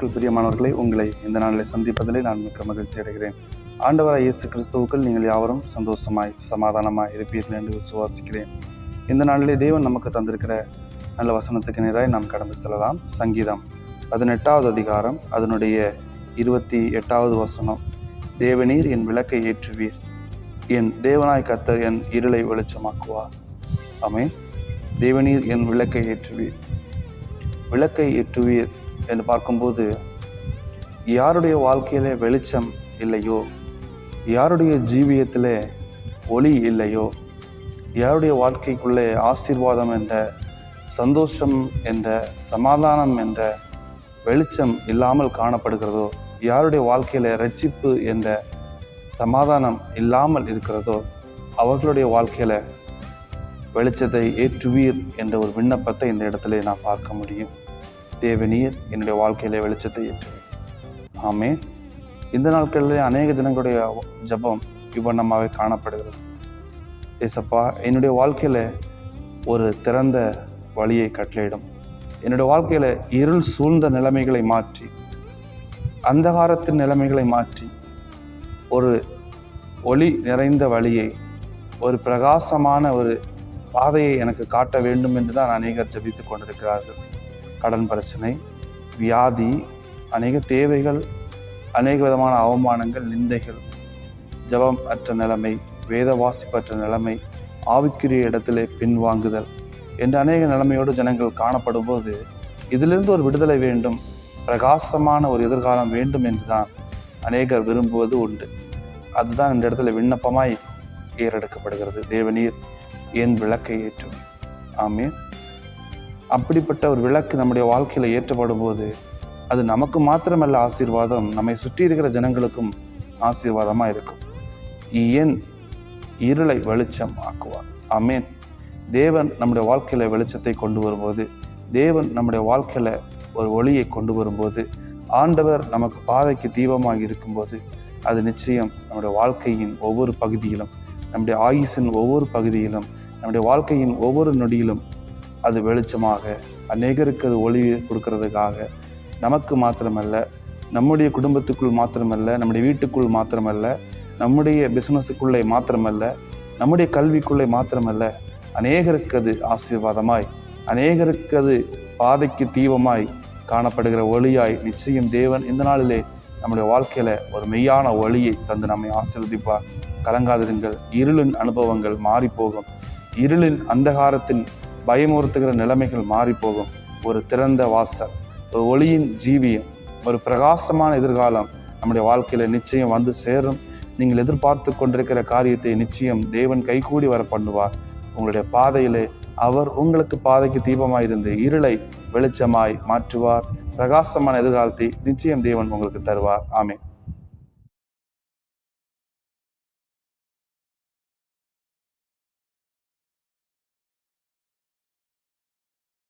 கிறிஸ்துவுக்குள் பிரியமானவர்களை, உங்களை இந்த நாளில் சந்திப்பதிலே நான் மிக்க மகிழ்ச்சி அடைகிறேன். ஆண்டவராய் இயேசு கிறிஸ்துவுக்குள் நீங்கள் யாவரும் சந்தோஷமாய் சமாதானமாய் இருப்பீர்கள் என்று விசுவாசிக்கிறேன். இந்த நாளிலே தேவன் நமக்கு தந்திருக்கிற நல்ல வசனத்துக்கு நேராய் நாம் கடந்து செல்லலாம். சங்கீதம் 18வது அதிகாரம் அதனுடைய 28வது வசனம். தேவனீர் என் விளக்கை ஏற்றுவீர், என் தேவனாய் கர்த்தர் என் இருளை வெளிச்சமாக்குவார். ஆமென். தேவனீர் என் விளக்கை ஏற்றுவீர். விளக்கை ஏற்றுவீர் என்று பார்க்கும்போது, யாருடைய வாழ்க்கையிலே வெளிச்சம் இல்லையோ, யாருடைய ஜீவியத்திலே ஒளி இல்லையோ, யாருடைய வாழ்க்கைக்குள்ளே ஆசீர்வாதம் என்ற, சந்தோஷம் என்ற, சமாதானம் என்ற வெளிச்சம் இல்லாமல் காணப்படுகிறதோ, யாருடைய வாழ்க்கையில ரட்சிப்பு என்ற சமாதானம் இல்லாமல் இருக்கிறதோ, அவர்களுடைய வாழ்க்கையில வெளிச்சத்தை ஏற்றுவீர் என்ற ஒரு விண்ணப்பத்தை இந்த இடத்துல நான் பார்க்க முடியும். தேவனீர் என்னுடைய வாழ்க்கையில வெளிச்சத்தை ஏற்றுவீர். ஆமே. இந்த நாட்களிலே அநேக தினங்களுடைய ஜபம் இவ்வண்ணமாகவே காணப்படுகிறது. ஏசப்பா, என்னுடைய வாழ்க்கையில ஒரு திறந்த வழியை கட்டளையிடும். என்னுடைய வாழ்க்கையில இருள் சூழ்ந்த நிலைமைகளை மாற்றி, அந்தகாரத்தின் நிலைமைகளை மாற்றி, ஒரு ஒளி நிறைந்த வழியை, ஒரு பிரகாசமான ஒரு பாதையை எனக்கு காட்ட வேண்டும் என்று தான் அநேகர் ஜபித்துக் கொண்டிருக்கிறார்கள். கடன் பிரச்சனை, வியாதி, அநேக தேவைகள், அநேக விதமான அவமானங்கள், நிந்தைகள், ஜபம் அற்ற நிலைமை, வேத வாசிப்பற்ற நிலைமை, ஆவிக்குரிய இடத்திலே பின்வாங்குதல் என்ற அநேக நிலைமையோடு ஜனங்கள் காணப்படும் போது, இதிலிருந்து ஒரு விடுதலை வேண்டும், பிரகாசமான ஒரு எதிர்காலம் வேண்டும் என்றுதான் அநேகர் விரும்புவது உண்டு. அதுதான் இந்த இடத்துல விண்ணப்பமாய் ஏறெடுக்கப்படுகிறது. தேவனீர் என் விளக்கை ஏற்றும். ஆமென். அப்படிப்பட்ட ஒரு விளக்கு நம்முடைய வாழ்க்கையில ஏற்றப்படும் போது, அது நமக்கு மாத்திரமல்ல ஆசீர்வாதம், நம்மை சுற்றி இருக்கிற ஜனங்களுக்கும் ஆசீர்வாதமா இருக்கும். என் இருளை வெளிச்சம் ஆக்குவார். ஆமென். தேவன் நம்முடைய வாழ்க்கையில வெளிச்சத்தை கொண்டு வரும்போது, தேவன் நம்முடைய வாழ்க்கையில ஒரு ஒளியை கொண்டு வரும்போது, ஆண்டவர் நமக்கு பாதைக்கு தீபமாக இருக்கும்போது, அது நிச்சயம் நம்முடைய வாழ்க்கையின் ஒவ்வொரு பகுதியிலும், நம்முடைய ஆயுசின் ஒவ்வொரு பகுதியிலும், நம்முடைய வாழ்க்கையின் ஒவ்வொரு நொடியிலும் அது வெளிச்சமாக அநேகருக்கு அது ஒளி கொடுக்கறதுக்காக, நமக்கு மாத்திரமல்ல, நம்முடைய குடும்பத்துக்குள் மாத்திரமல்ல, நம்முடைய வீட்டுக்குள் மாத்திரமல்ல, நம்முடைய பிசினஸுக்குள்ளே மாத்திரமல்ல, நம்முடைய கல்விக்குள்ளே மாத்திரமல்ல, அநேகருக்கு அது ஆசீர்வாதமாய், அநேகருக்கு அது பாதைக்கு தீபமாய் காணப்படுகிற ஒளியாய் நிச்சயம் தேவன் இந்த நாளிலே நம்முடைய வாழ்க்கையில ஒரு மெய்யான ஒளியை தந்து நம்மை ஆசீர்வதிப்பார். கலங்காதிருங்கள். இருளின் அனுபவங்கள் மாறி போகும். இருளின் அந்தகாரத்தின் பயமுறுத்துகிற நிலைமைகள் மாறி போகும். ஒரு திறந்த வாசல், ஒரு ஒளியின் ஜீவியம், ஒரு பிரகாசமான எதிர்காலம் நம்முடைய வாழ்க்கையில நிச்சயம் வந்து சேரும். நீங்கள் எதிர்பார்த்து கொண்டிருக்கிற காரியத்தை நிச்சயம் தேவன் கைகூடி வர பண்ணுவார். உங்களுடைய பாதையிலே அவர் உங்களுக்கு பாதைக்கு தீபமாய் இருந்து இருளை வெளிச்சமாய் மாற்றுவார். பிரகாசமான எதிர்காலத்தை நிச்சயம் தேவன் உங்களுக்கு தருவார். ஆமென்.